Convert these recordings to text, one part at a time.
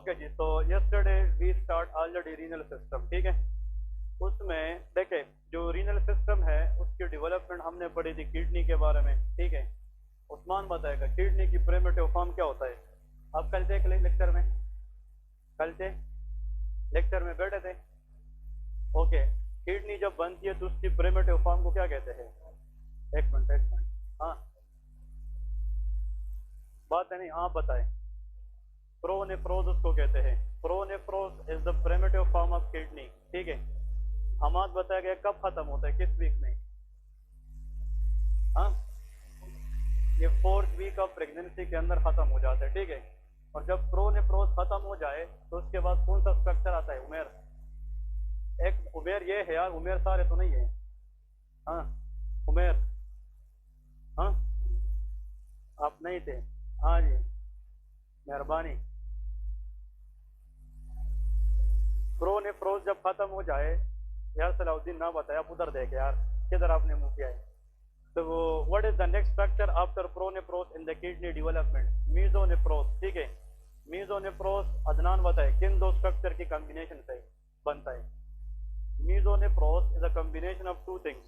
Okay जी, तो yesterday we start already renal system, ठीक है। उसमें देखे जो रीनल सिस्टम है उसकी डेवलपमेंट हमने पढ़ी थी किडनी के बारे में, ठीक है। उस्मान बताएगा किडनी की प्रिमिटिव फॉर्म क्या होता है। आप कल थे लेक्चर में, कल थे लेक्चर में बैठे थे। ओके, किडनी जब बनती है तो उसकी प्रिमिटिव फॉर्म को क्या कहते हैं। एक मिनट एक मिनट, हाँ बात है नहीं, आप बताएं। प्रोनेफ्रोज उसको कहते हैं। Pronephros is the primitive form of kidney, ठीक है। हमाद बताया गया कब खत्म होता है, किस वीक में। हाँ, ये 4th वीक ऑफ प्रेगनेंसी के अंदर खत्म हो जाता है, ठीक है। और जब प्रोनेफ्रोज खत्म हो जाए तो उसके बाद कौन सा स्ट्रक्चर आता है, उमेर। एक उमेर ये है यार, उमेर सारे तो नहीं है। हाँ उमेर, हाँ आप नहीं थे, हाँ जी मेहरबानी। प्रोनेफ्रोज जब खत्म हो जाए, यार सलाउद्दीन ना बताया, आप उधर देखे यार, किधर आपने मुंह किया है। तो वो what is the next structure after pronephros in the kidney development, mesonephros, ठीक है। मीजोनेफ्रोज अदनान बताए किन दो स्ट्रक्चर की कॉम्बिनेशन से बनता है। Mesonephros is a combination of two things.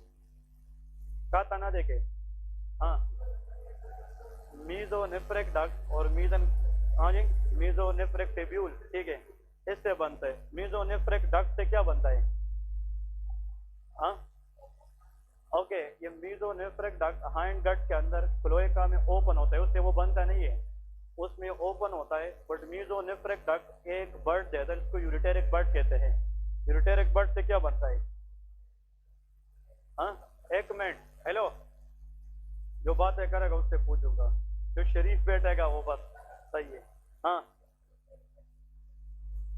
क्या था ना देखे, हाँ मीजोनेफ्रिक डक्ट और मीजन, हाँ जी मीजोनेफ्रिक टिब्यूल, ठीक है, इससे बनता है। मीजोनेफ्रिक डक्ट से क्या बनता है, हाँ ओके। ये मीजोनेफ्रिक डक्ट हाइंड गट के अंदर क्लोएका में ओपन होता है, उससे वो बनता नहीं है, उसमें ओपन होता है। बट मीजोनेफ्रिक डक्ट एक बर्ड देता है, इसको यूरिटेरिक बर्ड कहते हैं। यूरिटेरिक बर्ड से क्या बनता है, हाँ एक मिनट, हेलो, जो बातें करेगा उससे पूछूंगा, जो शरीफ बैठेगा वो बस सही है। हाँ,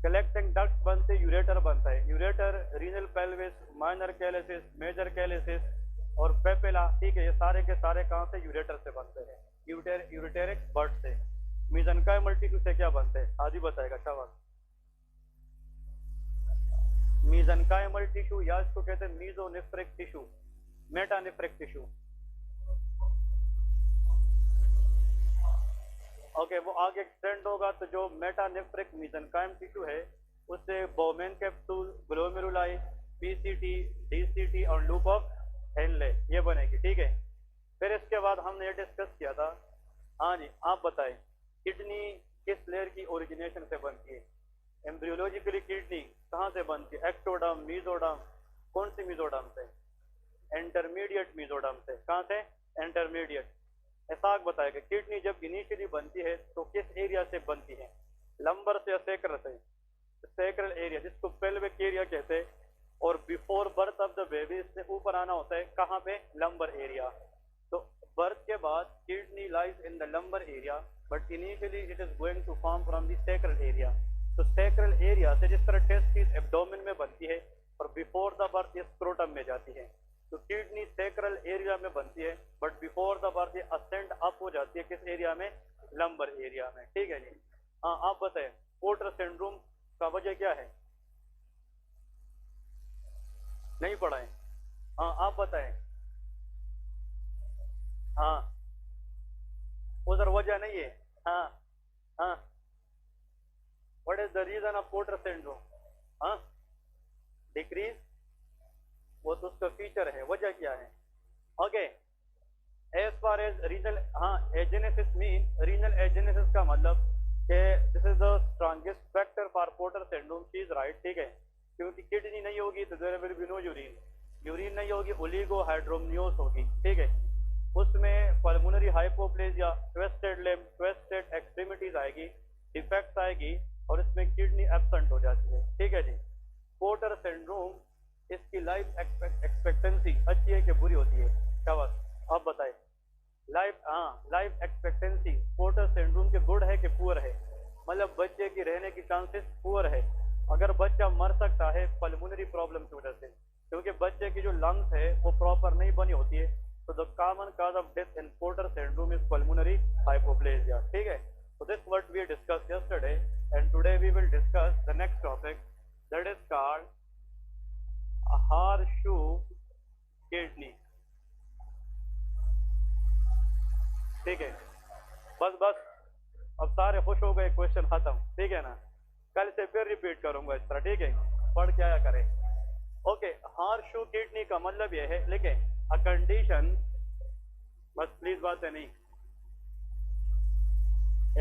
कलेक्टिंग डक्ट बनते, यूरेटर बनता है। Ureter, renal pelvis, minor calyces, major calyces और पेपेला, ठीक है, ये सारे के सारे कहाँ से, यूरेटर से बनते हैं, यूरिटेरिक बर्ड से। मीजनकाई मल्टीट्यूड से क्या बनते हैं, आदि बताएगा शाबाश। मीजनकाइमल टिश्यू या इसको कहते हैं mesonephric tissue, metanephric tissue. Okay, वो आगे एक्सटेंड होगा तो जो मेटानेफ्रिक मीजनकाइम टिश्यू है उससे Bowman capsule, glomeruli, PCT, DCT और लूप ऑफ हेनले ये बनेगी, ठीक है। फिर इसके बाद हमने ये डिस्कस किया था, हाँ जी आप बताएं किडनी किस लेयर की ओरिजिनेशन से बनती है। एम्ब्रियोलॉजिकली किडनी कहाँ से बनती है, एक्टोडर्म, मीजोडर्म, कौन सी मीजोडर्म से, इंटरमीडिएट मीजोडर्म से। कहाँ से, इंटरमीडिएट। एसाक बताएगा किडनी जब इनिशियली बनती है तो किस एरिया से बनती है, लंबर से या सेक्रल से। सेक्रल एरिया जिसको पेल्विक एरिया कहते हैं, और before birth of the baby इससे ऊपर आना होता है कहाँ पे, लंबर एरिया। तो बर्थ के बाद kidney lies in the lumbar area, but initially it is going to form from the sacral area. तो सेक्रल एरिया से जिस तरह टेस्टिस एब्डोमेन में बनती है और बिफोर द बर्थ ये स्क्रोटम में जाती है, तो किडनी सेक्रल एरिया में बनती है, बट बिफोर द बर्थ ये असेंड अप हो जाती है किस एरिया में, लंबर एरिया में, ठीक है जी। हाँ आप बताएं पोर्टर सिंड्रोम का वजह क्या है, नहीं पढ़ा है, हाँ आप बताएं। हाँ उधर वजह नहीं है, हाँ हाँ what is the reason of Potter syndrome, हाँ डिक्रीज, वो तो उसका फीचर है, वजह क्या है। Okay, as far as renal, हाँ एजेनेसिस मीन, रीनल एजेनेसिस का मतलब कि this is the strongest factor for Potter syndrome, she is right, ठीक है। क्योंकि किडनी नहीं होगी तो there will be no urine, urine नहीं होगी ओलिगो हाइड्रोमनियोस होगी, ठीक है। उसमें pulmonary hypoplasia, twisted limb, twisted extremities आएगी, डिफेक्ट्स आएगी और इसमें किडनी एब्सेंट हो जाती है, ठीक है जी। पोर्टर सिंड्रोम इसकी लाइफ एक्सपेक्टेंसी अच्छी है कि बुरी होती है, शाबाश आप बताएं। लाइफ, हाँ लाइफ एक्सपेक्टेंसी पोर्टर सिंड्रोम के गुड है कि पुअर है, मतलब बच्चे की रहने की चांसेस पुअर है। अगर बच्चा मर सकता है पल्मोनरी प्रॉब्लम की वजह से, क्योंकि बच्चे की जो लंग्स है वो प्रॉपर नहीं बनी होती है। तो the common cause of death in porter syndrome is pulmonary hypoplasia, ठीक है। So this what we discussed yesterday, and today we will discuss the next topic that is called a horseshoe kidney, ठीक है। बस बस अब सारे खुश हो गए, क्वेश्चन खत्म, ठीक है ना। कल से फिर रिपीट करूंगा इस तरह, ठीक है, पढ़ के आया करें। ओके, हार्शू किडनी का मतलब यह है, लिखे अ कंडीशन, बस प्लीज बात है नहीं,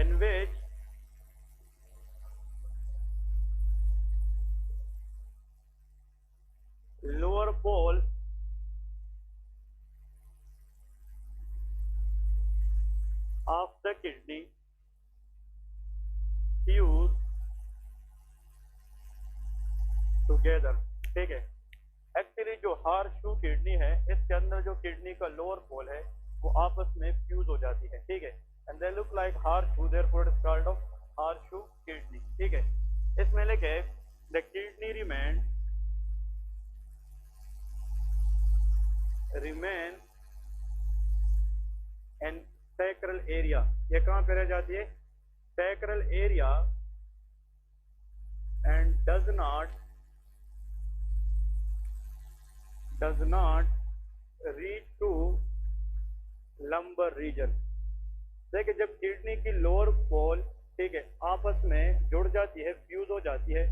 in which lower pole of the kidney fuse together, ठीक है। एक्चुअली जो हार्शू किडनी है, इसके अंदर जो किडनी का लोअर पोल है वो आपस में फ्यूज हो जाती है, ठीक है, and they look like horseshoe, therefore it is called of horseshoe kidney, ठीक है। इसमें लिखे the kidney remain in sacral area, ये कहां पे रह जाती है, sacral area, and does not reach to lumbar region. देखिए जब किडनी की लोअर पोल, ठीक है, आपस में जुड़ जाती है, फ्यूज हो जाती है,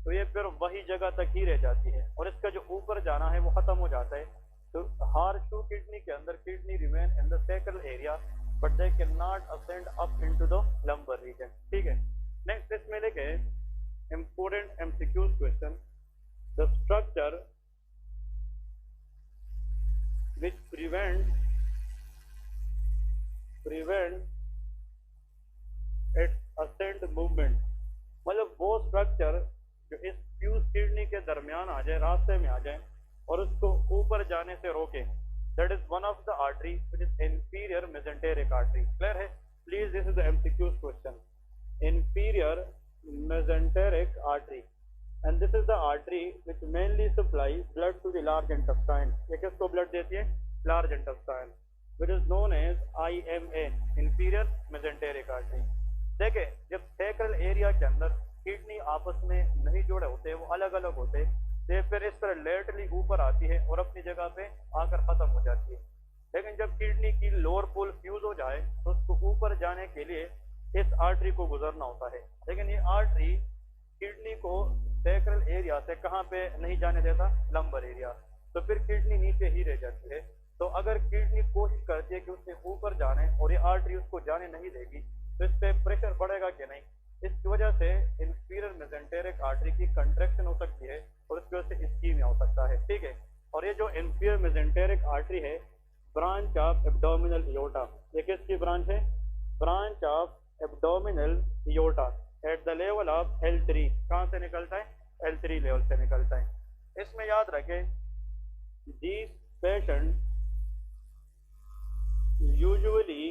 तो ये फिर वही जगह तक ही रह जाती है और इसका जो ऊपर जाना है वो खत्म हो जाता है। तो हार्शू किडनी के अंदर kidney remain in the sacral area but they can not ascend up into the lumbar region, ठीक है। नेक्स्ट इसमें लिखे important MCQs question, the structure which prevent its ascent movement, मतलब वो स्ट्रक्चर जो इस फ्यूज किडनी के दरमियान आ जाए, रास्ते में आ जाए और उसको ऊपर जाने से रोके, that is one of the artery which is inferior mesenteric artery. Clear है? Please this is the MCQs question, inferior mesenteric artery, and this is the artery which mainly supplies blood to the large intestine। ये किसको blood देती है? large intestine, which is known as IMA, inferior mesenteric artery। देखे जब sacral area के अंदर kidney आपस में नहीं जुड़े होते, वो अलग अलग होते, तो फिर इस तरह लेटरली ऊपर आती है और अपनी जगह पे आकर खत्म हो जाती है। लेकिन जब किडनी की लोअर पोल फ्यूज हो जाए तो उसको ऊपर जाने के लिए इस आर्टरी को गुजरना होता है, लेकिन ये आर्टरी किडनी को सैक्रल एरिया से कहां पे नहीं जाने देता? लंबर एरिया, तो फिर किडनी नीचे ही रह जाती है। तो अगर किडनी कोशिश करती है कि उससे ऊपर जाने और ये आर्टरी उसको जाने नहीं देगी, तो इस पे प्रेशर बढ़ेगा कि नहीं, इसकी वजह से इंफीरियर मेसेंटेरिक आर्टरी की कंट्रैक्शन हो सकती है और उसकी वजह से इस्कीमिया हो सकता है, ठीक है। और ये जो इंफीरियर मेसेंटेरिक आर्टरी है, ब्रांच ऑफ एब्डोमिनल एओर्टा, ये किसकी ब्रांच है? Branch of abdominal aorta at the level of L3, कहां से निकलता है? L3 लेवल से निकलता है। इसमें याद रखें these patients usually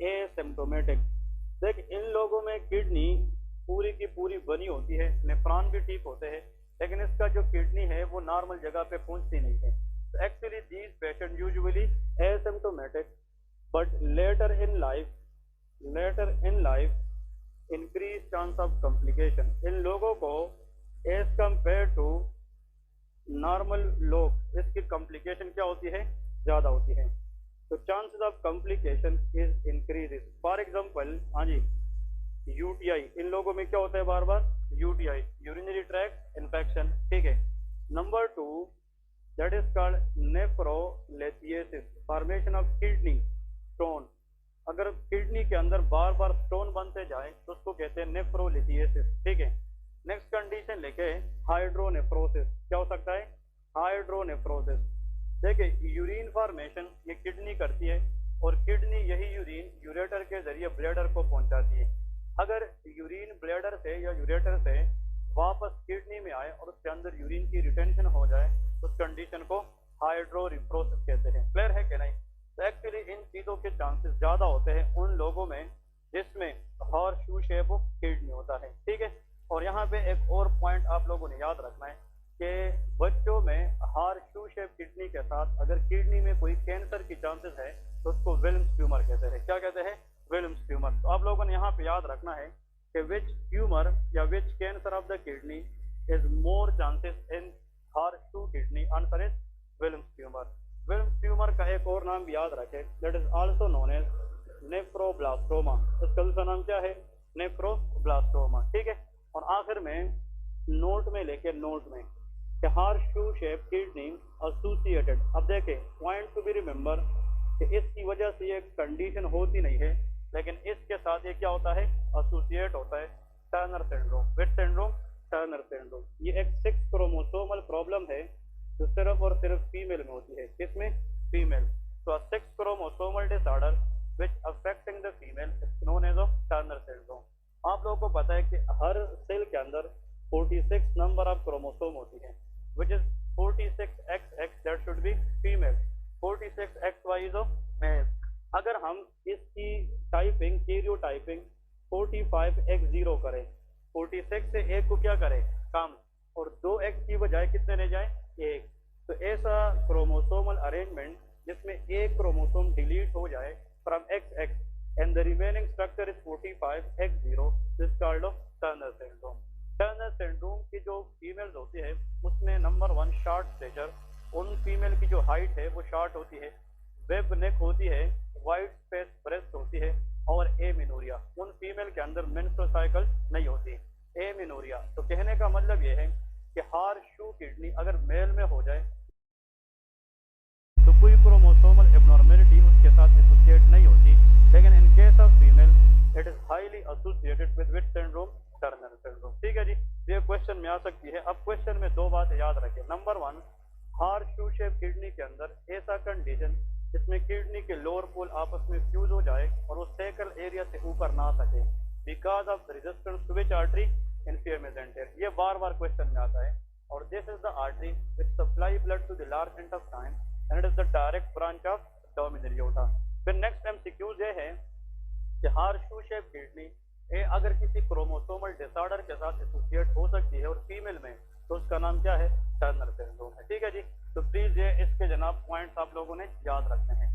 asymptomatic। देख इन लोगों में किडनी पूरी की पूरी बनी होती है, नेफ्रॉन भी ठीक होते हैं, लेकिन इसका जो किडनी है वो नॉर्मल जगह पे पहुंचती नहीं है। तो actually these patients usually asymptomatic but later in life increase chance of complication। इन लोगों को एज कम्पेयर टू नॉर्मल लोग इसकी कॉम्प्लिकेशन क्या होती है? ज्यादा होती है। तो chances of complication is increases. For example, हाँ जी, यूटीआई, इन लोगों में क्या होता है? बार बार यूटीआई, यूरिनरी ट्रैक्ट इन्फेक्शन, ठीक है। Number 2 that is called nephrolithiasis, formation of kidney stone. अगर किडनी के अंदर बार बार स्टोन बनते जाए तो उसको कहते हैं नेफ्रोलिथियसिस, ठीक है। नेक्स्ट कंडीशन लेके हाइड्रोनेफ्रोसिस, क्या हो सकता है? हाइड्रोनेफ्रोसिस। देखिए यूरिन फॉर्मेशन ये किडनी करती है और किडनी यही यूरिन यूरेटर के जरिए ब्लैडर को पहुंचाती है। अगर यूरिन ब्लैडर से या यूरेटर से वापस किडनी में आए और उसके अंदर यूरिन की रिटेंशन हो जाए तो उस कंडीशन को हाइड्रोनेफ्रोसिस कहते हैं। क्लियर है कि नहीं? तो एक्चुअली इन चीज़ों के चांसेस ज़्यादा होते हैं उन लोगों में जिसमें हॉर्सशू शेप किडनी होता है, ठीक है। और यहाँ पे एक और पॉइंट आप लोगों ने याद रखना है कि बच्चों में हॉर्सशू शेप किडनी के साथ अगर किडनी में कोई कैंसर की चांसेस है तो उसको विल्म्स ट्यूमर कहते हैं। क्या कहते हैं? Wilms tumour. तो आप लोगों ने यहाँ पे याद रखना है कि विच ट्यूमर या which cancer of the kidney is more chances in horseshoe kidney? Answer is Wilms tumour. Wilms tumour का एक और नाम भी याद रखें, that is also known as nephroblastoma. इसका दूसरा नाम क्या है? नेफ्रोब्लास्टोमा, ठीक है। और आखिर में नोट में लेके नोट में हार्श शू शेप किडनी एसोसिएटेड। अब देखें पॉइंट टू बी रिमेंबर कि इसकी वजह से ये कंडीशन होती नहीं है, लेकिन इसके साथ ये क्या होता है, एसोसिएट होता है टर्नर सिंड्रोम। विच सिंड्रोम? Turner syndrome. ये एक 6 क्रोमोसोमल प्रॉब्लम है जो सिर्फ और सिर्फ फीमेल में होती है। किसमें? फीमेल। तो 6 chromosomal disorder which affecting the female is known as Turner syndrome. आप लोगों को पता है कि हर सेल के अंदर 46 नंबर ऑफ क्रोमोसोम होती है, which is 46XX, that should be female, 46XY is of male। अगर हम इसकी टाइपिंग कैरियोटाइपिंग 45X0 करें, 46 से एक को क्या करें, कम, और 2X की बजाय कितने रह जाए, एक। तो ऐसा क्रोमोसोमल अरेंजमेंट जिसमें एक क्रोमोसोम डिलीट हो जाए from XX and the remaining structure is 45X0 is called of Turner syndrome। Turner syndrome की जो फीमेल्स होती है उसमें नंबर 1 शॉर्ट स्टेचर, उन फीमेल की जो हाइट है वो शॉर्ट होती है, वेब नेक होती है, वाइड स्पेस ब्रेस्ट होती है, और एमिनोरिया। उन फीमेल के अंदर मेंस्ट्रुअल साइकिल नहीं होती, एमिनोरिया। तो कहने का मतलब ये है कि हार्श शू किडनी अगर मेल में हो जाए तो कोई क्रोमोसोमल एब्नॉर्मेलिटी उसके साथ एसोसिएट नहीं होती, लेकिन in case of female it is highly associated with which syndrome, Turner syndrome. ठीक है जी, ये क्वेश्चन में आ सकती है। अब क्वेश्चन में दो बातें याद रखें। नंबर 1, हार्श शू शेप किडनी के अंदर ऐसा कंडीशन जिसमें किडनी के लोअर पोल आपस में फ्यूज हो जाए और वो सेकल एरिया से ऊपर ना सके because of resistance to which artery, inferior mesenteric. ये बार बार क्वेश्चन में आता है। और this is the artery which supply blood to the large intestine and it is the direct branch of abdominal aorta। फिर नेक्स्ट एमसीक्यूज ये है कि हार्श शू शेप किडनी अगर किसी क्रोमोसोमल डिसऑर्डर के साथ एसोसिएट हो सकती है और फीमेल में, तो उसका नाम क्या है, टर्नर सिंड्रोम है। ठीक है जी, तो प्लीज ये इसके जनाब पॉइंट्स आप लोगों ने याद रखने हैं।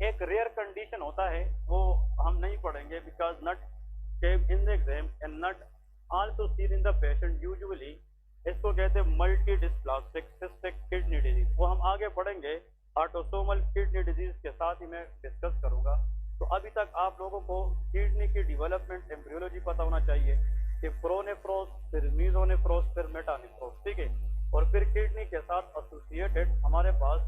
एक रेयर कंडीशन होता है वो हम नहीं पढ़ेंगे because not came in the exam and not also seen in the patient usually, इसको कहते हैं multi dysplastic cystic kidney disease. वो हम आगे पढ़ेंगे, ऑटोसोमल किडनी डिजीज के साथ ही मैं डिस्कस करूंगा। तो अभी तक आप लोगों को किडनी की डेवलपमेंट एम्ब्रियोलॉजी पता होना चाहिए कि प्रोनेफ्रोस, फिर मीजोनेफ्रोस, फिर मेटानेफ्रोस। ठीक है, और फिर किडनी के साथ एसोसिएटेड हमारे पास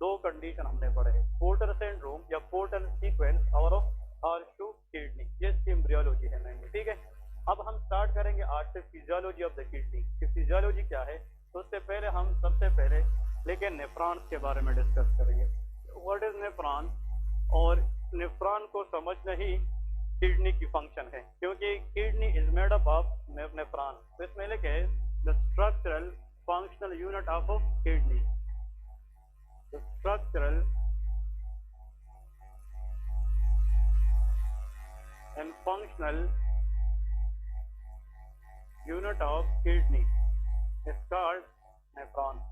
दो कंडीशन हमने पढ़े हैं, पोर्टर सिंड्रोम या पोर्टर सीक्वेंस और हार्श शू किडनी। ये इसकी एम्ब्रियोलॉजी है मैंने। ठीक है, अब हम स्टार्ट करेंगे आज से फिजियोलॉजी ऑफ द किडनी की फिजियोलॉजी क्या है। तो उससे पहले हम सबसे पहले लेकिन नेफ्रॉन्स के बारे में डिस्कस करेंगे। व्हाट इज नेफ्रॉन, और नेफ्रॉन को समझना ही किडनी की फंक्शन है, क्योंकि kidney is made up of nephron. तो इसमें लिखे the structural functional unit of kidney, the structural and functional unit of kidney is called nephron.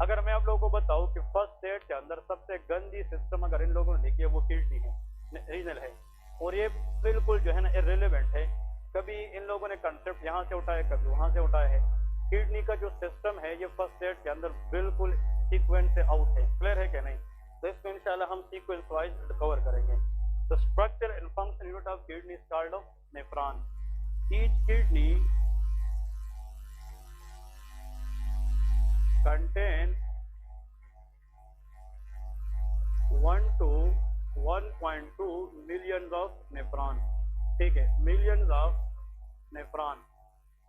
अगर मैं आप लोगों को बताऊं कि फर्स्ट स्टेट के अंदर सबसे गंदी सिस्टम अगर इन लोगों ने देखी है वो किडनी है, रीजनल है, और ये बिल्कुल जो है ना इररिलेवेंट है। कभी इन लोगों ने कंसेप्ट यहाँ से उठाया, कभी वहां से उठाया है। किडनी का जो सिस्टम है ये फर्स्ट स्टेट के अंदर बिल्कुल सीक्वेंस से आउट है। क्लियर है कि नहीं? तो इसको इंशाल्लाह हम सीक्वेंस वाइज कवर करेंगे। The structure and function unit of kidney is called of nephron. Each kidney contain 1 to 1.2 millions of nephron। ठीक है, millions of nephron।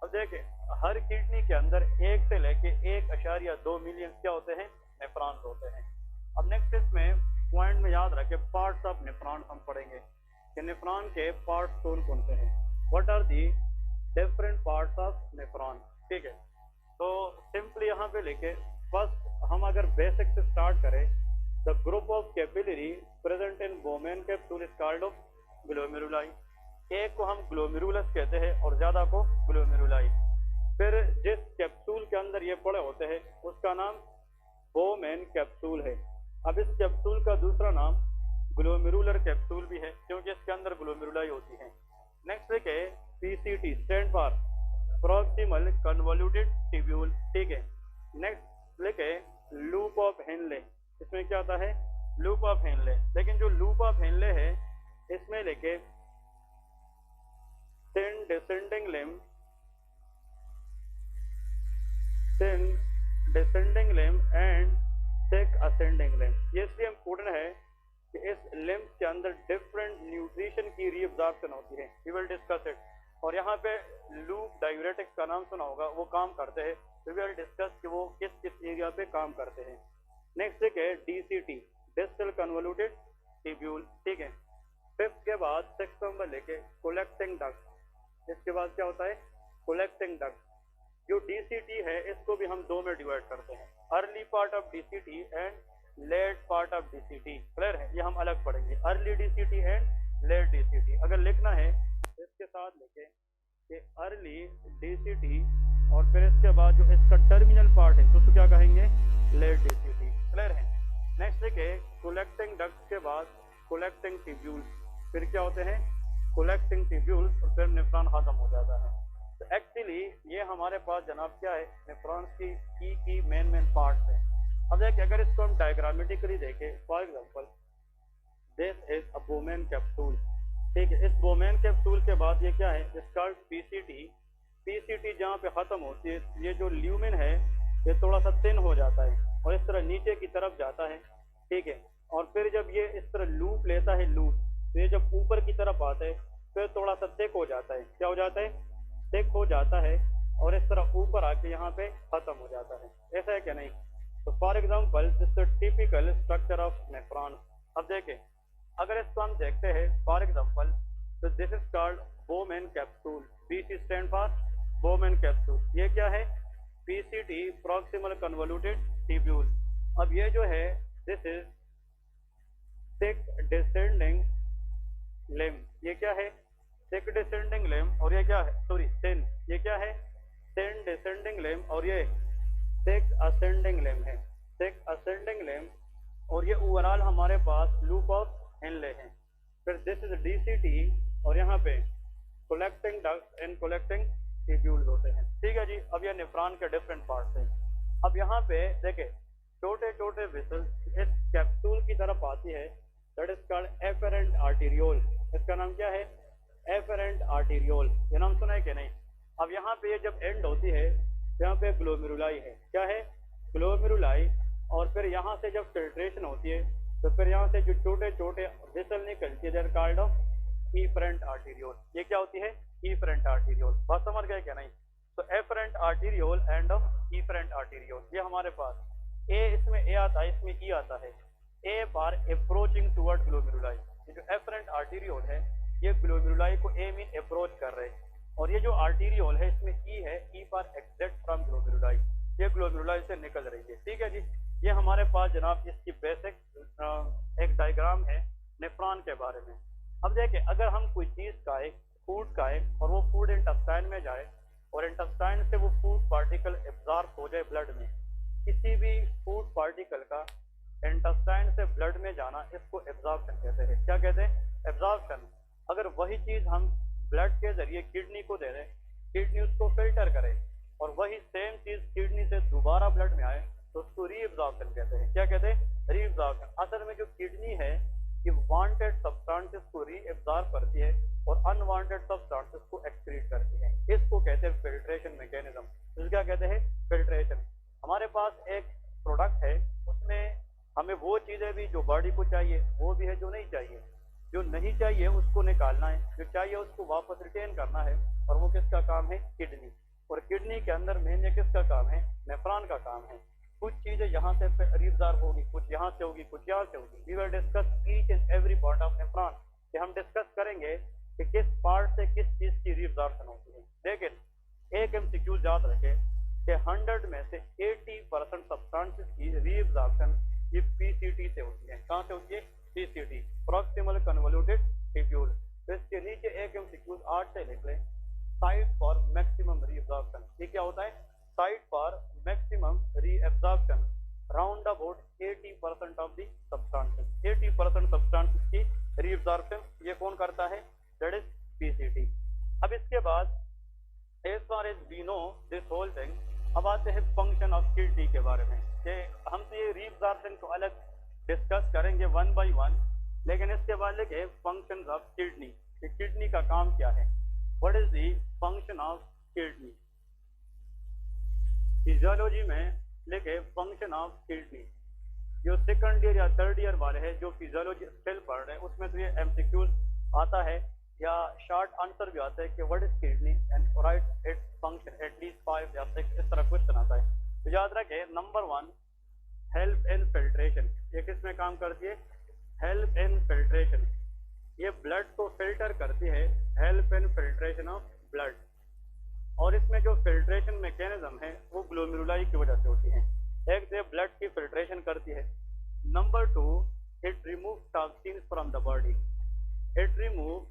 अब देखिए हर किडनी के अंदर 1 से लेके 1.2 मिलियन क्या होते हैं, नेफ्रॉन्स होते हैं। अब नेक्स्ट इसमें पॉइंट में याद रखे पार्ट्स ऑफ नेफ्रॉन हम पढ़ेंगे कि नेफ्रॉन के पार्ट्स कौन कौन से हैं, what are the different parts of nephron. ठीक है, तो सिंपली यहाँ पे लेके फर्स्ट हम अगर बेसिक से स्टार्ट करें, the group of capillary present in Bowman capsule is called of glomeruli. एक को हम ग्लोमेरुलस कहते हैं और ज्यादा को ग्लोमेरुलाई। फिर जिस कैप्सूल के अंदर ये पड़े होते हैं उसका नाम बोमेन कैप्सूल है। अब इस कैप्सूल का दूसरा नाम ग्लोमेरुलर कैप्सूल भी है क्योंकि इसके अंदर ग्लोमेरुलाई होती है। नेक्स्ट देखे PCT, stand for proximal convoluted tubule. ठीक है, नेक्स्ट लिखे लूप ऑफ हेनले। इसमें क्या आता है, लूप ऑफ हेनले। लेकिन जो लूप ऑफ हेनले है इसमें लेके thin descending limb, thin descending limb and thick ascending limb। ये इसलिए इम्पोर्टेंट है कि इस लिम्ब के अंदर डिफरेंट न्यूट्रिशन की रीअब्जॉर्प्शन होती है। We will discuss it. और यहाँ पे लूप डायूरेटिक्स का नाम सुना होगा, वो काम करते हैं। वी विल डिस्कस कि वो किस किस एरिया पे काम करते हैं। नेक्स्ट एक है DCT, डिस्टल कन्वोल्यूटेड ट्यूब्यूल, ठीक है। फिफ्थ के बाद 6 नंबर लेके कोलेक्टिंग डक्ट। इसके बाद क्या होता है? Collecting duct. जो DCT है इसको भी हम दो में डिवाइड करते हैं, early part of DCT and let part of DCT। Clear है? ये हम अलग पढ़ेंगे, early DCT and let DCT। अगर लिखना है इसके साथ लिखे कि अर्ली DCT और फिर इसके बाद जो इसका टर्मिनल पार्ट है तो उसको क्या कहेंगे? Late DCT। क्लियर है? नेक्स्ट लिखे कोलेक्टिंग डक्ट के बाद कोलेक्टिंग ट्यूब्यूल, फिर क्या होते हैं? कोलेक्टिंग ट्यूब्यूल, और फिर नेफ्रॉन खत्म हो जाता है। तो एक्चुअली ये हमारे पास जनाब क्या है? नेफ्रॉन्स की मेन पार्ट्स है। अब देखिए अगर इसको हम डायग्रामेटिकली देखें, for example this is a Bowman capsule, ठीक है। इस बोमेन कैप्सूल के बाद ये क्या है? इसका PCT जहाँ पे खत्म होती है, ये जो ल्यूमेन है ये थोड़ा सा थिन हो जाता है और इस तरह नीचे की तरफ जाता है, ठीक है। और फिर जब ये इस तरह लूप लेता है, लूप, तो ये जब ऊपर की तरफ आता है फिर थोड़ा सा थिक हो जाता है। क्या हो जाता है? थिक हो जाता है और इस तरह ऊपर आके यहाँ पे खत्म हो जाता है। ऐसा है क्या? नहीं। तो for example this typical structure of nephron. अब देखें अगर इसको हम देखते हैं फॉर एग्जाम्पल, तो this is called Bowman capsule. BC stand for Bowman capsule. ये क्या है? PCT, proximal convoluted tubule. अब ये जो है this is thick descending limb. ये क्या है? Thick descending limb. और ये क्या है? Sorry thin. ये क्या है? Thin descending limb. और ये थिक असेंडिंग लिम्ब है, थिक असेंडिंग लिम्ब। और ये ओवरऑल हमारे पास लूप ऑफ हेनले है। फिर दिस इज DCT और यहाँ पे collecting duct and collecting tubules होते हैं, ठीक है जी। अब ये नेफ्रॉन के डिफरेंट पार्ट्स हैं। अब यहाँ पे देखे छोटे छोटे वेसल्स इस कैप्सूल की तरफ आती है, that is called efferent arteriole. इसका नाम क्या है? Efferent arteriole. ये नाम सुना है कि नहीं? अब यहाँ पे ये जब एंड होती है यहाँ पे ग्लोमेरुलाई है। क्या है? ग्लोमेरुलाई। और फिर यहाँ से जब फिल्ट्रेशन होती है तो फिर यहाँ से जो छोटे छोटे वेसल निकलती है, they're called of efferent arteriole. ये क्या होती है? Efferent arteriole. बात समझ गए क्या? नहीं। तो efferent arteriole and efferent arteriole, ये हमारे पास ए, इसमें ए आता है, इसमें ई आता है। ए बार अप्रोचिंग टुवर्ड ग्लोमेरुलाई। ये जो एफेरेंट आर्टेरियोल है ये ग्लोमेरुलाई को ए मीन अप्रोच कर रहे हैं। और ये जो आर्टेरियोल है इसमें ई है, ई बार एग्जिट फ्रॉम ग्लोमेरुलाई, ये ग्लोमेरुलाई से निकल रही है, ठीक है जी। ये हमारे पास जनाब इसकी बेसिक एक डायग्राम है नेफ्रॉन के बारे में। अब देखें अगर हम कोई चीज़ खाए, फूड खाए और वो फूड इंटेस्टाइन में जाए और इंटेस्टाइन से वो फूड पार्टिकल एब्जॉर्ब हो जाए ब्लड में, किसी भी फूड पार्टिकल का इंटेस्टाइन से ब्लड में जाना, इसको एब्जॉर्प्शन कहते हैं। क्या कहते हैं? एब्जॉर्प्शन। अगर वही चीज़ हम ब्लड के जरिए किडनी को दे दें, किडनी उसको फिल्टर करे और वही सेम चीज़ किडनी से दोबारा ब्लड में आए तो उसको रीअब्जॉर्प्शन कहते हैं। क्या कहते हैं? रीअब्जॉर्प्शन। असल में जो किडनी है ये वांटेड सब्सटेंसेस को रीअब्जॉर्ब करती है और अनवांटेड सब्सटेंसेस को एक्सक्रीट करती है। इसको कहते हैं फिल्ट्रेशन मैकेनिज्म। तो क्या कहते हैं? फिल्ट्रेशन। हमारे पास एक प्रोडक्ट है, उसमें हमें वो चीज़ें भी जो बॉडी को चाहिए वो भी है, जो नहीं चाहिए। जो नहीं चाहिए उसको निकालना है, जो चाहिए उसको वापस रिटेन करना है। और वो किसका काम है? किडनी। और किडनी के अंदर मेन ये किसका काम है? नेफ्रॉन का काम है। कुछ चीजें यहाँ से रीअब्जॉर्ब होगी, कुछ यहाँ से होगी, कुछ यहाँ से होगी। We will discuss each and every part of nephron. कि हम डिस्कस करेंगे कि किस पार्ट से किस चीज की रीअब्जॉर्प्शन होती है। लेकिन एक MCQ याद रखें कि 100 में से 80% सब्सटेंसेस की रीअब्जॉर्प्शन ये PCT से होती है। कहाँ से होती है? PCT, proximal convoluted tubule. तो इसके नीचे एक MCQ 8 से लिख लें, साइट फॉर मैक्सिमम रीअब्जॉर्प्शन। ये क्या होता है? Site for maximum reabsorption round about 80% of the substances. 80% substances की रीअब्जॉर्प्शन ये कौन करता है? That is PCT। अब इसके बाद as far as we know this whole thing, अब आते हैं फंक्शन ऑफ किडनी के बारे में। कि हम तो ये रीअब्जॉर्प्शन को अलग डिस्कस करेंगे वन बाय वन, लेकिन इसके बाद लिखे फंक्शंस ऑफ किडनी, कि किडनी का काम क्या है। What is the function of kidney, physiology में लिखे फंक्शन ऑफ किडनी। जो सेकंड ईयर या थर्ड ईयर वाले हैं जो फिजियोलॉजी स्टिल पढ़ रहे हैं उसमें तो ये एमसीक्यूज आता है या शॉर्ट आंसर भी आता है कि what is kidney and right its function at least 5 या 6 इस तरह क्वेश्चन आता है। तो याद रखें नंबर 1 हेल्प इन फिल्ट्रेशन, ये किस में काम करती है, हेल्प इन फिल्ट्रेशन, ये ब्लड को फिल्टर करती है, help in filtration of blood. और इसमें जो फिल्ट्रेशन मैकेनिज्म है वो ग्लोमेरुलाई की वजह से होती है। एक तो ब्लड की फिल्ट्रेशन करती है, number 2 it remove toxins from the body, it remove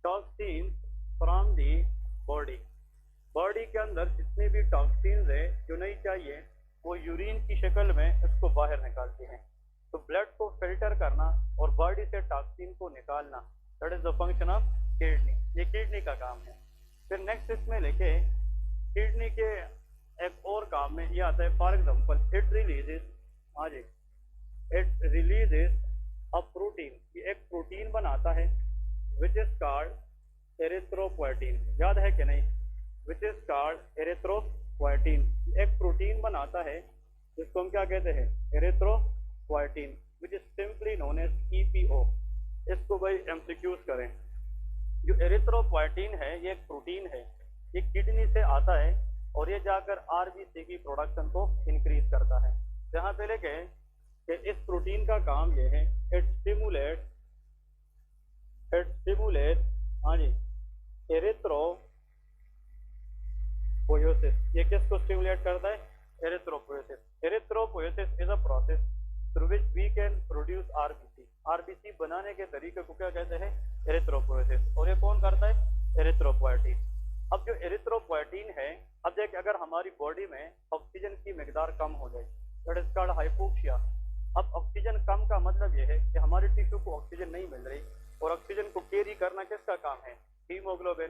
toxins from the body. Body के अंदर जितनी भी टॉक्सिन्स है जो नहीं चाहिए वो यूरिन की शक्ल में इसको बाहर निकालती हैं। तो ब्लड को फिल्टर करना और बॉडी से टॉक्सिन को निकालना, that is the function of kidney, ये किडनी का काम है। फिर नेक्स्ट इसमें लिखे किडनी के एक और काम में ये आता है, फॉर एग्जांपल इट रिलीजेस, हाँ जी, इट रिलीजेस अ प्रोटीन, ये एक प्रोटीन बनाता है विच इज कॉल्ड एरिथ्रोपोएटिन, याद है कि नहीं, विच इज कॉल्ड एरिथ्रोपोएटिन, एक प्रोटीन बनाता है जिसको हम क्या कहते हैं, erythropoietin, which is simply known as EPO। इसको भाई एमसीक्यूज करें। जो एरिथ्रोपोएटिन है ये एक प्रोटीन है, ये किडनी से आता है और ये जाकर RBC की प्रोडक्शन को इंक्रीज करता है। जहाँ पे लेके कि इस प्रोटीन का काम ये है, इट स्टिमुलेट, हाँ जी, एरिथ्रोपोएसिस, ये किसको स्टिमुलेट करता है, erythropoiesis. Erythropoiesis is a process through which we can produce RBC बनाने के तरीके को क्या कहते हैं, एरिथ्रोपोएसिस। और ये कौन करता है, एरिथ्रोपोएटिन। अब जो एरिथ्रोपोएटिन है, अब देख अगर हमारी बॉडी में ऑक्सीजन की मिकदार कम हो जाए, दैट इज कॉल्ड हाइपोक्सिया। अब ऑक्सीजन कम का मतलब यह है कि हमारे टिश्यू को ऑक्सीजन नहीं मिल रही और ऑक्सीजन को कैरी करना किसका काम है, हीमोग्लोबिन।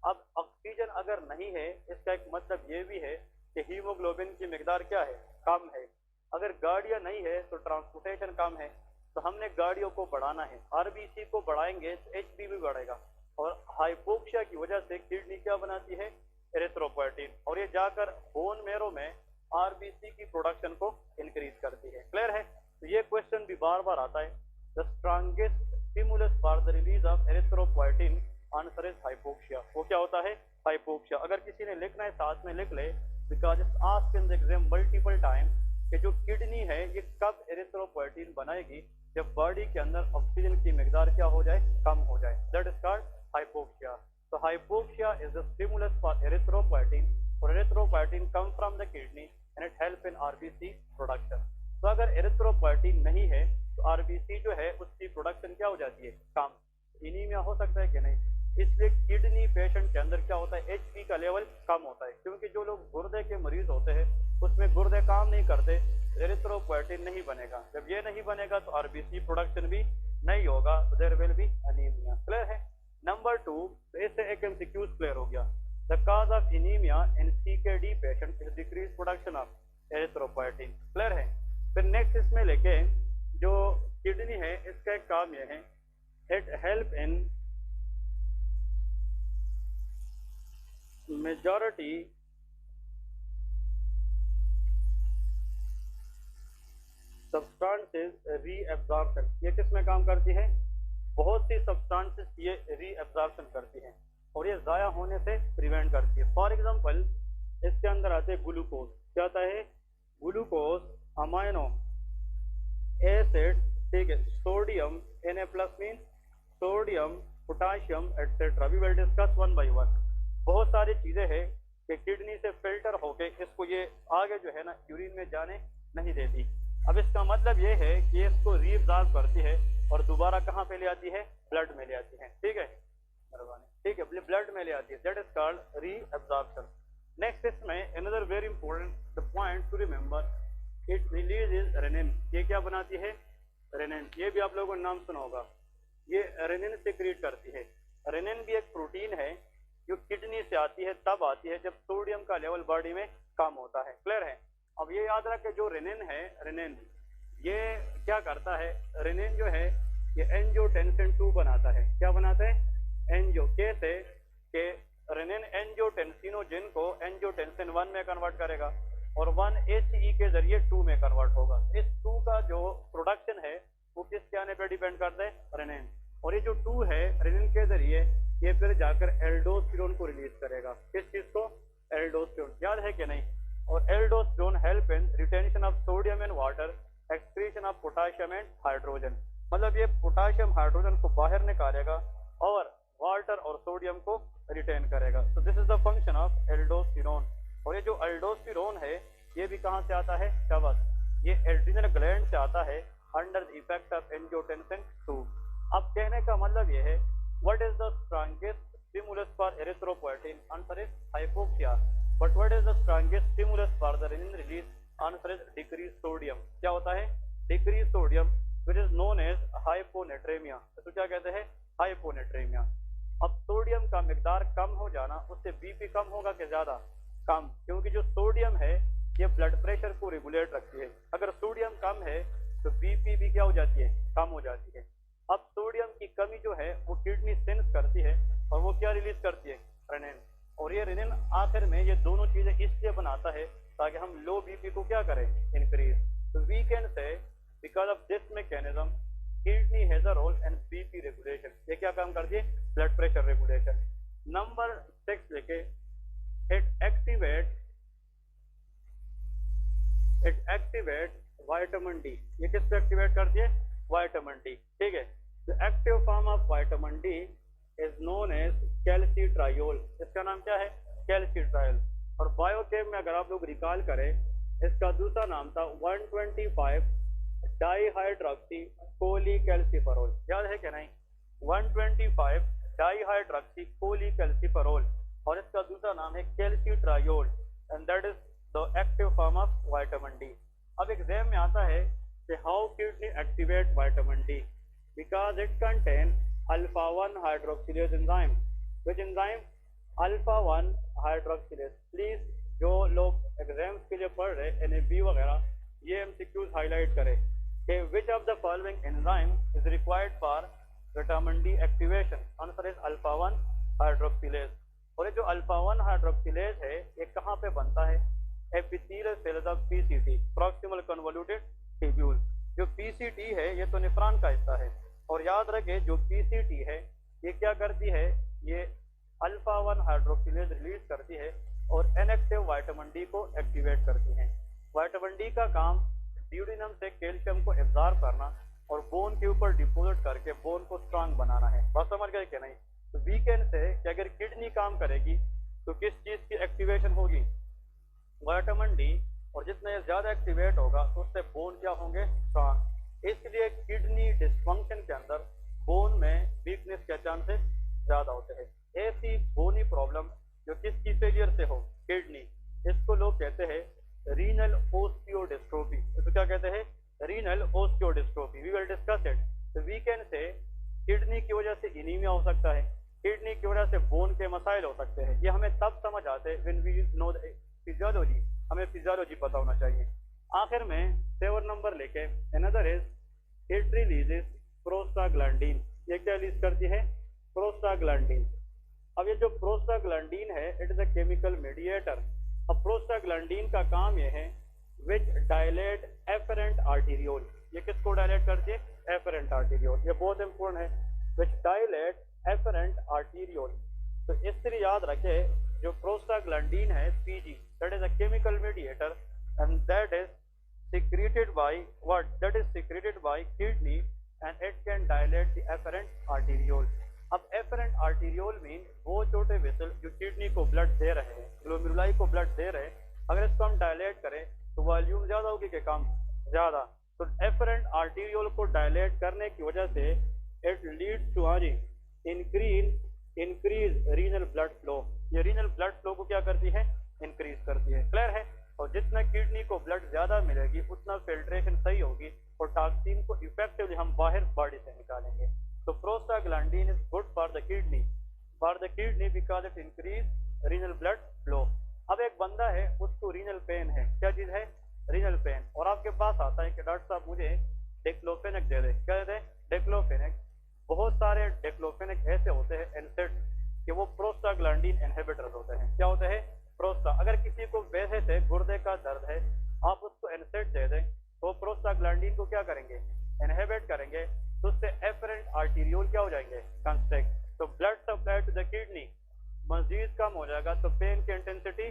अब ऑक्सीजन अगर नहीं है इसका एक मतलब ये भी है कि हीमोग्लोबिन की मिकदार क्या है, कम है। अगर गाड़ियां नहीं है तो ट्रांसपोर्टेशन कम है, तो हमने गाड़ियों को बढ़ाना है, RBC को बढ़ाएंगे तो HB भी बढ़ेगा। और हाइपोक्सिया की वजह से किडनी क्या बनाती है, एरिथ्रोपोएटिन, और ये जाकर बोन मेरो में RBC की प्रोडक्शन को इंक्रीज करती है। क्लियर है। तो ये क्वेश्चन भी बार बार आता है, the strongest stimulus for the release of erythropoietin, answer is hypoxia. वो क्या होता है, हाइपोक्सिया। अगर किसी ने लिखना है साथ में लिख ले, because it's asked in the exam multiple time कि जो किडनी है ये कब एरिथ्रोपोएटिन बनाएगी, जब बॉडी के अंदर ऑक्सीजन की मिकदार क्या हो जाए, कम हो जाए, that is called hypoxia. So hypoxia is the stimulus for erythropoietin, or erythropoietin come from the kidney and it help in RBC production. तो अगर erythropoietin नहीं है तो RBC जो है उसकी प्रोडक्शन क्या हो जाती है, कम। एनीमिया हो सकता है कि नहीं, इसलिए किडनी पेशेंट के अंदर क्या होता है, HP का लेवल कम होता है, क्योंकि जो लोग गुर्दे के मरीज होते हैं उसमें गुर्दे काम नहीं करते, एरिथ्रोपोएटिन नहीं बनेगा। जब ये नहीं बनेगा तो RBC प्रोडक्शन भी नहीं होगा, तो there will be anaemia. Clear है। नंबर 2, तो इससे एक MCQs क्लियर हो गया। The cause of anaemia in CKD patient is decrease production of erythropoietin. Clear है। फिर नेक्स्ट इसमें लेके जो किडनी है इसका एक काम यह है, it help in majority substances reabsorption. ये किस में काम करती है, बहुत सी सब्सटेंसेस ये रीअब्जॉर्प्शन करती हैं और ये ज़ाया होने से प्रिवेंट करती है। फॉर एग्जांपल इसके अंदर आते हैं ग्लूकोज, क्या आता है, ग्लूकोज, अमाइनो एसिड, ठीक है, sodium, Na+ mean sodium, potassium etcetera. We will discuss one by one. बहुत सारी चीज़ें हैं कि किडनी से फिल्टर होके इसको ये आगे जो है ना यूरिन में जाने नहीं देती। अब इसका मतलब ये है कि इसको रीअब्जॉर्ब करती है और दोबारा कहाँ पे ले आती है, ब्लड में ले आती है। ठीक है, ठीक है, ब्लड में ले आती है, that is called reabsorption. Next इसमें another very important point to remember, it releases renin. ये क्या बनाती है, रेनिन। ये भी आप लोगों को नाम सुना होगा, ये रेनिन सिक्रीट करती है। रेनिन भी एक प्रोटीन है जो किडनी से आती है, तब आती है जब सोडियम का लेवल बॉडी में कम होता है। क्लियर है। अब ये याद रखें जो रेनिन है, रेनिन ये क्या करता है, रेनिन जो है ये एंजियोटेंसिन 2 बनाता है। क्या बनाता है, एंजियो, कैसे कि रेनिन एंजियोटेंसिनोजिन को एंजियोटेंसिन 1 में कन्वर्ट करेगा और 1-HE के जरिए 2 में कन्वर्ट होगा। इस 2 का जो प्रोडक्शन है वो किसके आने पर डिपेंड करता है? रेनिन। और ये जो 2 है रेनिन के जरिए ये फिर जाकर एल्डोस्टेरोन को रिलीज करेगा। किस चीज को? एल्डोस्टेरोन। याद है कि नहीं? और aldosterone help in retention of sodium and water, excretion of potassium and hydrogen. मतलब ये पोटाशियम हाइड्रोजन को बाहर निकालेगा और वाटर और सोडियम को रिटेन करेगा। So this is the function of aldosterone. और ये जो एल्डोस्टेरोन है ये भी कहाँ से आता है? शाबाश, ये एड्रिनल ग्लैंड से आता है under the effect of angiotensin 2। अब कहने का मतलब ये है what is the strongest stimulus for erythropoietin? Answer is hypoxia. But what is the strongest stimulus for the renin release? Answer is decrease sodium. क्या होता है? Decrease sodium which is known as hyponatraemia. तो क्या कहते हैं? Hyponatraemia. अब sodium का मिकदार कम हो जाना, उससे बीपी कम होगा कि ज्यादा? कम, क्योंकि जो सोडियम है ये ब्लड प्रेशर को रेगुलेट रखती है। अगर सोडियम कम है तो बीपी भी क्या हो जाती है? कम हो जाती है। अब सोडियम की कमी जो है वो किडनी सेंस करती है और वो क्या रिलीज करती है? रेनिन। और ये रेनिन आखिर में ये दोनों चीजें इसलिए बनाता है ताकि हम लो बीपी को क्या करें? इंक्रीज। तो we can say because of this mechanism kidney has a role in BP regulation. ये क्या काम करती है? Blood pressure regulation. नंबर 6 लिखे, इट एक्टिवेट विटामिन डी। ये किसको एक्टिवेट करती है? Vitamin D. ठीक है, the active form of vitamin D is known as calcitriol. इसका नाम क्या है? कैल्सिट्रायोल। और बायोकेम में अगर आप लोग रिकॉल करें इसका दूसरा नाम था 125 डाईहाइड्रोक्सी कोलीकैल्सिफेरॉल। याद है कि नहीं? 125 डाईहाइड्रोक्सी कोलीकैल्सिफेरॉल और इसका दूसरा नाम है calcitriol and that is the active form of vitamin D. अब एग्जाम में आता है कि how kidney activate vitamin D? Because it contain alpha 1 hydroxylase enzyme. Which enzyme? Alpha 1 hydroxylase. Please जो लोग एग्जाम्स के लिए पढ़ रहे NAB वगैरह ये MCQs हाईलाइट करें कि which of the following enzyme is required for vitamin D activation? Answer is alpha 1 hydroxylase. और ये जो अल्फा 1 हाइड्रोक्सिलेज है ये कहाँ पे बनता है? Epithelial cells of PCT, proximal convoluted tubule. जो PCT है ये तो नेफ्रॉन का हिस्सा है और याद रखें जो PCT है ये क्या करती है? ये अल्फा 1 हाइड्रोक्सिलेज रिलीज करती है और इनएक्टिव विटामिन डी को एक्टिवेट करती है। विटामिन डी का काम ड्यूडिनम से कैल्शियम को एब्जॉर्ब करना और बोन के ऊपर डिपोजिट करके बोन को स्ट्रांग बनाना है। बात समझ गए कि नहीं? तो वीकेंड से कि अगर किडनी काम करेगी तो किस चीज की एक्टिवेशन होगी? Vitamin D. और जितना ये ज्यादा एक्टिवेट होगा तो उससे बोन क्या होंगे? स्ट्रांग। इसलिए किडनी डिस्फंक्शन के अंदर बोन में वीकनेस के चांसेस ज्यादा होते हैं। ऐसी बोनी प्रॉब्लम जो किसकी फेलियर से हो? किडनी। इसको लोग कहते हैं रीनल ओस्टियोडिस्ट्रोफी। तो क्या कहते हैं? Renal osteodystrophy. We will discuss it. तो वी कैन से किडनी की वजह से एनीमिया हो सकता है, किडनी की वजह से बोन के मसाइल हो सकते हैं। ये हमें तब समझ आते हैं when we know the physiology. हमें फिजियोलॉजी पता होना चाहिए। आखिर में 7 नंबर लेके another is it releases prostaglandin. ये क्या रिलीज करती है? प्रोस्टाग्लैंडिन। अब ये जो प्रोस्टाग्लैंडिन है it is a chemical mediator. अब प्रोस्टाग्लैंडिन का काम ये है विच डायलेट एफरेंट आर्टीरियोल। ये किसको डायलेट करती है? Afferent arteriole. ये बहुत इंपॉर्टेंट है, विच डायलेट एफरेंट आर्टीरियोल। तो इसलिए याद रखे जो प्रोस्टाग्लैंडिन है PG, that is a chemical mediator and that is secreted by what? That is secreted by kidney and it can dilate the afferent arteriole. अब efferent arteriole मीन वो छोटे vessel जो किडनी को ब्लड दे रहे हैं, glomeruli को blood दे रहे हैं, अगर इसको हम डायलेट करें तो वॉल्यूम ज्यादा होगी कि कम? ज्यादा। तो efferent arteriole को डायलेट करने की वजह से it leads to increase renal blood flow. ये रीनल ब्लड फ्लो को क्या करती है? इंक्रीज करती है। क्लियर है? और जितना किडनी को ब्लड ज्यादा मिलेगी उतना फिल्ट्रेशन सही होगी और टॉक्सिन को इफेक्टिवली हम बाहर बॉडी से निकालेंगे। तो prostaglandin is good for the kidney because it increase renal blood flow. अब एक बंदा है उसको रीनल पेन है। क्या चीज है? Renal pain. और आपके पास आता है कि डॉक्टर साहब मुझे डिक्लोफेनेक दे दे। क्या दे? डिक्लोफेनेक। बहुत सारे डिक्लोफेनेक ऐसे होते हैं एनसेड कि वो प्रोस्टाग्लैंडिन इनहिबिटर्स होते हैं। क्या होते हैं? प्रोस्टा। अगर किसी को वैसे से गुर्दे का दर्द है, आप उसको एनसेड दे दें तो प्रोस्टाग्लैंडिन को क्या करेंगे? इनहिबिट करेंगे, तो उससे एफरेंट आर्टीरियोल क्या हो जाएंगे? कंस्ट्रिक्ट। तो blood supply to the kidney मजीद कम हो जाएगा, तो पेन की इंटेंसिटी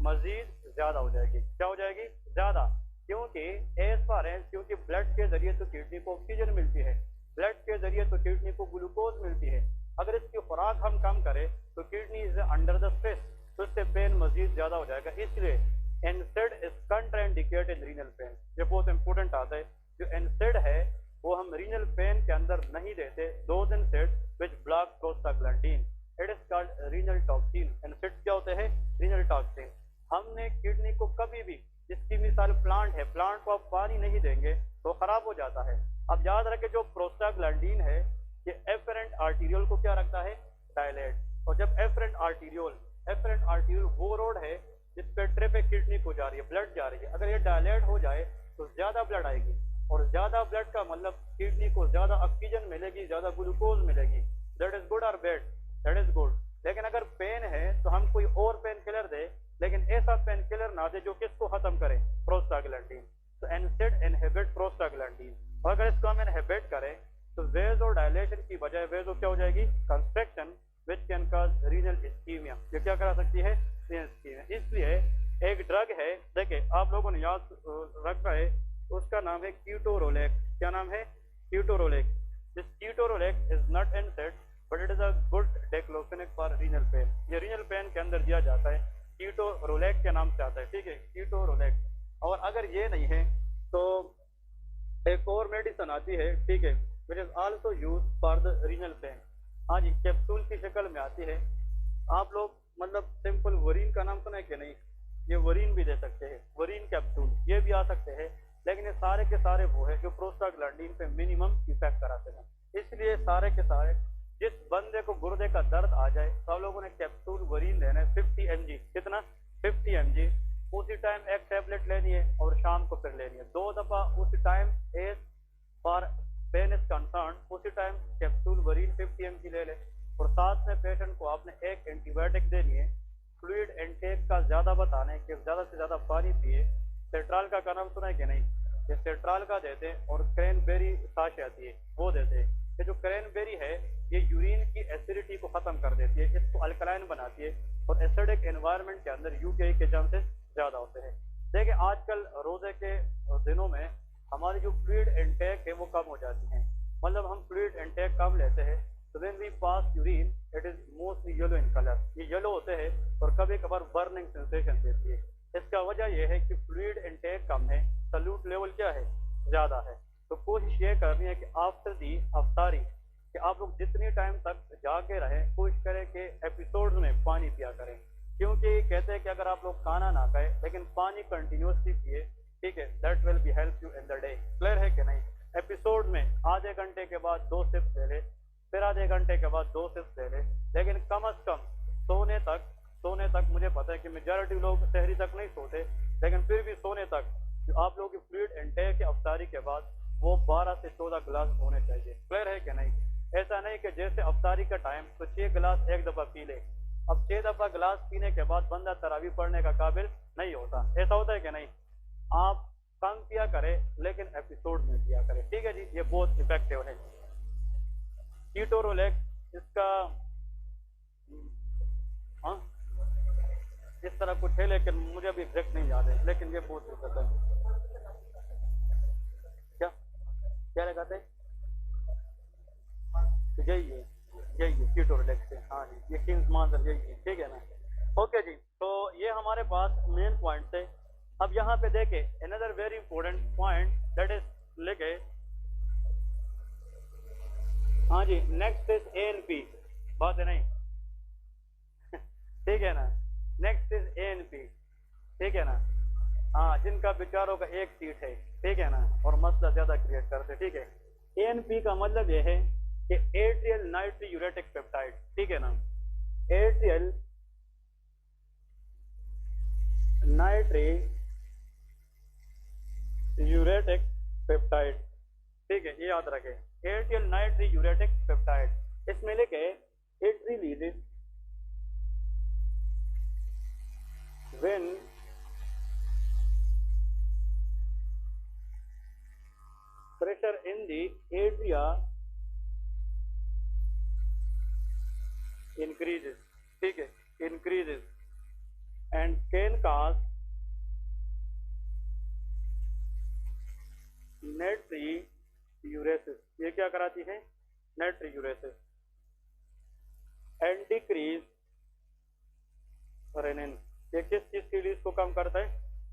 मजीद ज्यादा हो जाएगी। क्या हो जाएगी? ज्यादा। क्योंकि एज फार एज, क्योंकि ब्लड के जरिए तो किडनी को ऑक्सीजन मिलती है, ब्लड के जरिए तो किडनी को ग्लूकोज मिलती है। अगर इसकी खुराक हम कम करें तो kidney is under the stress, तो इससे पेन मजीद ज्यादा हो जाएगा। इसलिए NSAID is contraindicated in renal pain. ये बहुत इंपॉर्टेंट आता है। जो एनसेड है वो हम रीनल पेन के अंदर नहीं देते। Those एनसेड which block prostaglandin, it is called renal toxin. एनसेड क्या होते हैं? Renal toxin. हमने किडनी को कभी भी, जिसकी मिसाल प्लांट है, प्लांट को आप पानी नहीं देंगे तो खराब हो जाता है। अब याद रखें जो प्रोस्टाग्लैंडिन है ये एफरेंट आर्टीरियोल को क्या रखता है? डायलेट। और जब एफरेंट आर्टीरियोल वो रोड है जिस पे ट्रिप किडनी को जा रही है, ब्लड जा रही है, अगर ये डायलेट हो जाए तो ज्यादा ब्लड आएगी, और ज्यादा ब्लड का मतलब किडनी को ज्यादा ऑक्सीजन मिलेगी, ज्यादा ग्लूकोज मिलेगी। दैट इज गुड और बैड? That is good. लेकिन अगर पेन है तो हम कोई और पेन किलर दे, लेकिन ऐसा पेन किलर ना दे जो किसको खत्म करे? प्रोस्टाग्लैंडिन। तो एनसेड इनहिबिट प्रोस्टाग्लैंडिन। और अगर इसको हम इनहिबिट करें तो वेजो डायलेशन की बजाय वेजो क्या हो जाएगी? Construction, which can cause renal ischaemia. ये क्या करा सकती है? Renal ischaemia. इसलिए एक ड्रग है, देखिए आप लोगों ने याद रखा है, उसका नाम है कीटोरोलेक। क्या नाम है? Ketorolac. This ketorolac is not NSAID but it is a good diclofenac for renal pain. ये रीनल पेन के अंदर दिया जाता है, कीटोरोलेक के नाम से आता है, ठीक है, कीटोरोलेक। और अगर ये नहीं है तो एक और मेडिसिन आती है, ठीक है, which is also use for the renal pain. हाँ जी, कैप्सूल की शक्ल में आती है। आप लोग मतलब सिंपल वरीन का नाम सुना है कि नहीं? ये वरीन भी दे सकते हैं, वरीन कैप्सूल ये भी आ सकते हैं। लेकिन ये सारे के सारे वो है जो प्रोस्टाग्लैंडिन पे मिनिमम इफेक्ट कराते हैं। इसलिए सारे के सारे जिस बंदे को गुर्दे का दर्द आ जाए सब लोगों ने कैप्सूल वरीन लेना है 50 mg। कितना? 50 mg। उसी टाइम एक टैबलेट लेनी है और शाम को फिर लेनी है 2 दफा। उसी time as for pain is concern, उसी टाइम कैप्सूल वरीन 50 mg ले ले। और साथ में पेशेंट को आपने एक एंटीबायोटिक देनी है। फ्लूइड इनटेक का ज्यादा बताना है कि ज्यादा से ज्यादा पानी पिए। सेट्राल का नाम सुना है कि नहीं? ये सेट्राल का देते हैं। और क्रैनबेरी साश आती है वो देते हैं। ये जो क्रैनबेरी है ये यूरिन की एसिडिटी को खत्म कर देती है, इसको अल्कलाइन बनाती है, और एसिडिक एनवायरनमेंट के अंदर यूटीआई के चांसेस ज्यादा होते हैं। देखिए आजकल रोजे के दिनों में हमारी जो फ्लूइड इनटेक है वो कम हो जाती है। मतलब हम फ्लूइड इनटेक कम लेते हैं, तो when we pass urine it is mostly yellow in colour. ये येलो होते हैं और कभी कभार बर्निंग सेंसेशन देती है। इसका वजह यह है कि फ्लूइड इनटेक कम है, सल्यूट लेवल क्या है? ज्यादा है। तो कोशिश ये करनी है कि आफ्टर दी अफ्तारी कि आप लोग जितनी टाइम तक जाके रहें कोशिश करें कि एपिसोड्स में पानी पिया करें। क्योंकि कहते हैं कि अगर आप लोग खाना ना खाएं लेकिन पानी कंटिन्यूसली पिए, ठीक है, that will be help you in the day. Clear है कि नहीं? एपिसोड में आधे घंटे के बाद 2 सिप्स ले ले, फिर आधे घंटे के बाद 2 सिप्स ले ले, लेकिन कम अज कम सोने तक मुझे पता है कि मेजॉरिटी लोग शहरी तक नहीं सोते, लेकिन फिर भी सोने तक जो आप लोगों की फ्लूइड इनटेक की अफ्तारी के बाद वो 12 से 14 गिलास होने चाहिए। क्लियर है कि नहीं? ऐसा नहीं कि जैसे अफ्तारी का टाइम तो 6 गिलास एक दफा पी ले। अब 6 दफा गिलास पीने के बाद बंदा तरावी पढ़ने का काबिल नहीं होता। ऐसा होता है कि नहीं? आप कम पिया करें लेकिन एपिसोड में पिया करें, ठीक है जी। ये बहुत इफेक्टिव है कीटोरोलेक। इसका हाँ इस तरह कुछ है लेकिन मुझे अभी एग्जैक्ट नहीं याद है, लेकिन ये बहुत दिक्कत है। क्या लगाते हैं? तो यही है कीटोरोलेक से। हाँ जी, ये किंग्स मार्जर यही है, ठीक है ना? ओके जी, तो ये हमारे पास मेन पॉइंट है। अब यहाँ पे देखे another very important point that is लिखे। हाँ जी, नेक्स्ट इज ANP। बात है नहीं? ठीक है ना? नेक्स्ट इज ANP, ठीक है ना? हाँ, जिनका विचारों का एक सीट है, ठीक है ना, और मसला ज्यादा क्रिएट करते, ठीक है। ANP का मतलब यह है कि एट्रियल नाइट्रीयूरेटिक पेप्टाइड, ठीक है ना? एट्रियल नाइट्रीयूरेटिक पेप्टाइड, ठीक है, ये याद रखें। एट्रियल नाइट्रीयूरेटिक पेप्टाइड, इसमें लिखे it releases when pressure in the atria increases, ठीक है, increases and can cause natriuresis, ये क्या कराती है, natriuresis, and decrease रेनिन, ये किस चीज की रिलीज को कम करता है,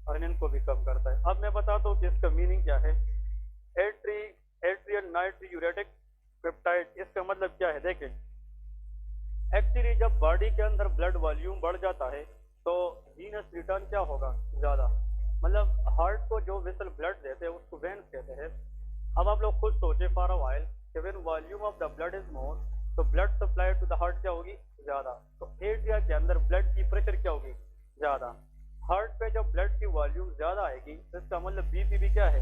रेनिन को भी कम करता है। अब मैं बताता हूँ कि इसका मीनिंग क्या है। एट्रियल नाइट्रियूरेटिक पेप्टाइड, इसका मतलब क्या है, देखें एक्चुअली जब बॉडी के अंदर ब्लड वॉल्यूम बढ़ जाता है तो वीनस रिटर्न क्या होगा, ज्यादा, मतलब हार्ट को जो वेसल ब्लड देते हैं उसको वेन्स कहते हैं। अब आप लोग खुद सोचे फॉर अ व्हाइल कि when volume of the blood is more तो blood supply to the heart क्या होगी, ज्यादा, तो एट्रिया के अंदर ब्लड की प्रेशर क्या होगी, ज्यादा। हार्ट पे जब ब्लड की वॉल्यूम ज्यादा आएगी तो इसका मतलब बीपी भी क्या है,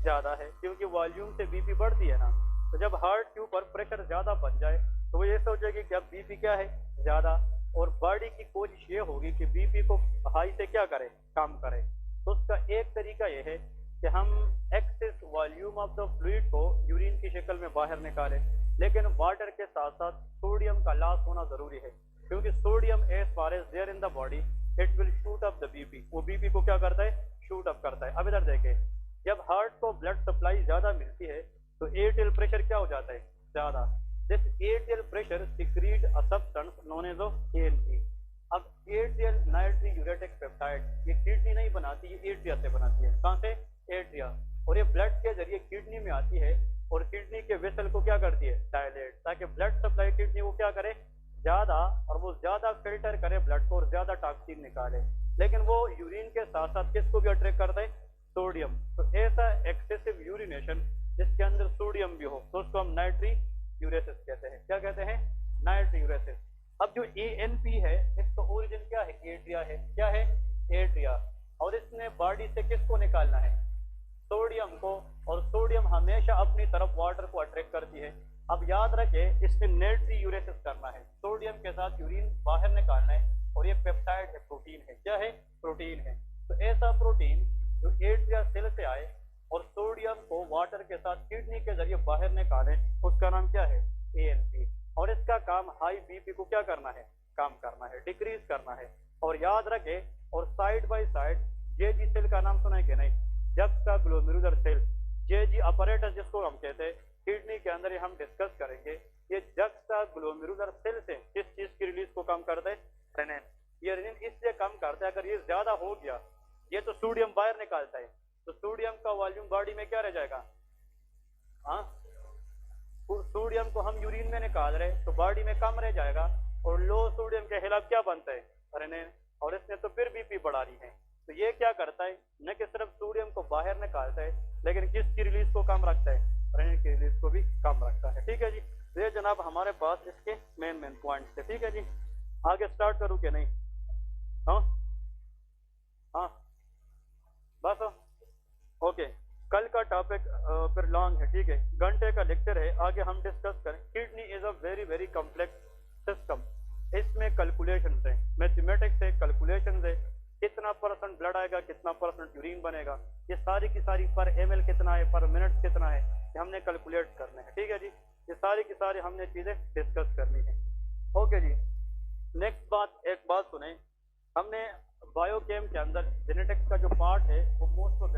ज्यादा है, क्योंकि वॉल्यूम से बीपी बढ़ती है ना। तो जब हार्ट के ऊपर प्रेशर ज्यादा बन जाए तो वो ये सोचेगी कि अब बीपी क्या है, ज्यादा, और बॉडी की कोशिश ये होगी कि बीपी को हाई से क्या करे, कम करे। तो उसका एक तरीका ये है कि हम excess volume of the fluid को यूरिन की शक्ल में बाहर निकालें, लेकिन वाटर के साथ साथ सोडियम का लॉस होना जरूरी है, क्योंकि sodium as far as there in the body it will shoot up the BP, वो बीपी को क्या करता है, शूट अप करता है। अब इधर देखें, जब हार्ट को ब्लड सप्लाई ज्यादा मिलती है तो एट्रियल प्रेशर क्या हो जाता है, ज्यादा। This atrial pressure secrete a substance known as ANP. अब एट्रियल नाइट्रियूरेटिक पेप्टाइड ये किडनी नहीं बनाती, ये एट्रिया से बनाती है। कहां से, एट्रिया, और ये ब्लड के जरिए किडनी में आती है और किडनी के वेसल को क्या करती है, डायलेट, ताकि ब्लड सप्लाई किडनी को क्या करे, ज्यादा, और वो ज्यादा फिल्टर करे ब्लड को और ज्यादा टॉक्सिन निकाले। लेकिन वो यूरिन के साथ साथ किसको भी अट्रैक्ट करता है, सोडियम। तो ऐसा एक्सेसिव यूरिनेशन जिसके अंदर सोडियम भी हो तो उसको हम नाइट्रियूरेसिस कहते हैं। क्या कहते हैं, नाइट्रियूरेसिस। अब जो एएनपी है इसका ओरिजिन क्या है, एट्रिया है। क्या है, एट्रिया, और इसने बॉडी से किसको निकालना है, सोडियम को, और सोडियम हमेशा अपनी तरफ वाटर को अट्रैक्ट करती है। अब याद रखें इसमें नाइट्रियूरेसिस करना है, सोडियम के साथ यूरिन बाहर निकालना है, और ये पेप्टाइड है, प्रोटीन है। क्या है, प्रोटीन है। तो ऐसा प्रोटीन जो एट्रिया सेल से आए और सोडियम को वाटर के साथ किडनी के जरिए बाहर निकाले, उसका नाम क्या है, एएनपी। और इसका काम हाई बीपी को क्या करना है, काम करना है, डिक्रीज करना है। और याद रखे, और side by side JG cell का नाम सुना है कि नहीं, जक्सटाग्लोमेरुलर सेल, जेजी अपरेटस जिसको हम कहते हैं, किडनी के अंदर हम डिस्कस करेंगे। ये जक्सटाग्लोमेरुलर सेल से किस चीज की रिलीज को कम करता है, रेनिन। ये रेनिन इसलिए कम करता है, अगर ये ज्यादा हो गया, ये तो सोडियम बाहर निकालता है, तो सोडियम का वॉल्यूम बॉडी में क्या रह जाएगा, हाँ, सोडियम को हम यूरिन में निकाल रहे तो बॉडी में कम रह जाएगा, और लो सोडियम के खिलाफ क्या बनता है, रेनिन, और इसने तो फिर बीपी बढ़ा रही है। तो ये क्या करता है, न कि सिर्फ सोडियम को बाहर निकालता है, लेकिन किसकी रिलीज को कम रखता है, रेनिन की रिलीज को भी कम रखता है। ठीक है जी, ये जनाब हमारे पास इसके मेन पॉइंट्स थे। ठीक है जी, आगे स्टार्ट करूँ कि नहीं, हाँ हाँ बस, ओके। कल का टॉपिक फिर लॉन्ग है, ठीक है, घंटे का लेक्चर है, आगे हम डिस्कस करें। Kidney is a very very complex system, इसमें कैलकुलेशंस है, मैथमेटिक्स है, कैलकुलेशंस है, कितना परसेंट ब्लड आएगा, कितना परसेंट यूरिन बनेगा, ये सारी की सारी, पर एमएल कितना है, पर मिनट कितना है, ये हमने कैलकुलेट करने हैं। ठीक है जी, ये सारी की सारी हमने चीजें डिस्कस करनी है। ओके जी, नेक्स्ट बात, एक बात सुने, हमने बायोकेम के अंदर जेनेटिक्स का जो पार्ट है वो मोस्ट ऑफ